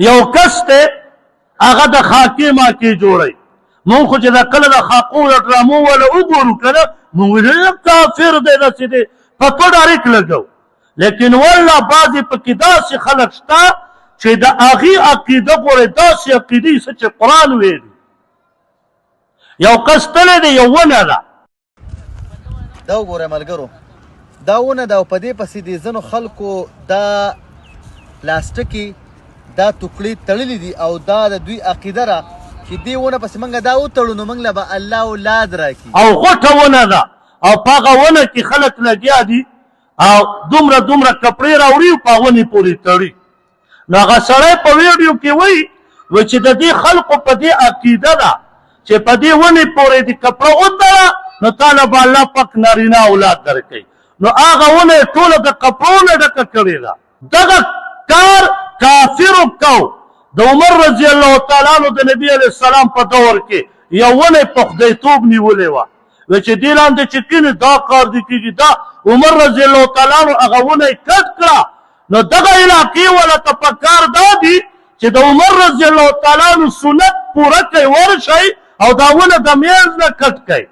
یو کس دی هغه د خاکې ماکې جوړی مونږ خو چې د کله د خاقو د ډرامو والا وګورو که نه مونږ ویل کافر دی داسې دی په پټ اړیک لګو لیکن والله بعضې پکې داسې خلک شته چې د هغې عقیده ګورئ داسې عقیدې څه چې قرآن ویلي یو کس تللی دی یو ونه ده دا وګورئ ملګرو دا ونه ده او په دې پسې د ځینو خلکو دا پلاستیکي دا ټوکړې تړلې دي او دا د دوی عقیده ده چې دې ونه پسې موږ دا وتړو نو موږ له به الله اولاد راکړي او غوټه ونه ده او په هغه ونه کې خلک لګیا دي او دومره کپړې راوړي او په ونې پورې تړي نو هغه سړی په ویډیو کې وایي چې د دې خلکو په دې عقیده ده چې په دې ونې پورې د کپړه وتړه نو تاله به الله پاک نارینه اولاد درکوي نو هغه ونه یې ټوله د کپړو نه ډکه کړې ده دغه کار کافرو کو د عمر رضی الله تعالی عنہ د نبی علیه السلام په دور کې یو ونه په خدایتوب نیولې وه چې دې لاندې چې کینې دا کار دې کېږي دا عمر رضی الله تعالی عنہ هغه ونه یې کټ کړه نو دغه علاقې والا ته په کار دا دي چې د عمر رضی الله تعالی عنہ سنت پوره کوي ورشئ او دا ونه د میز نه کټ کوي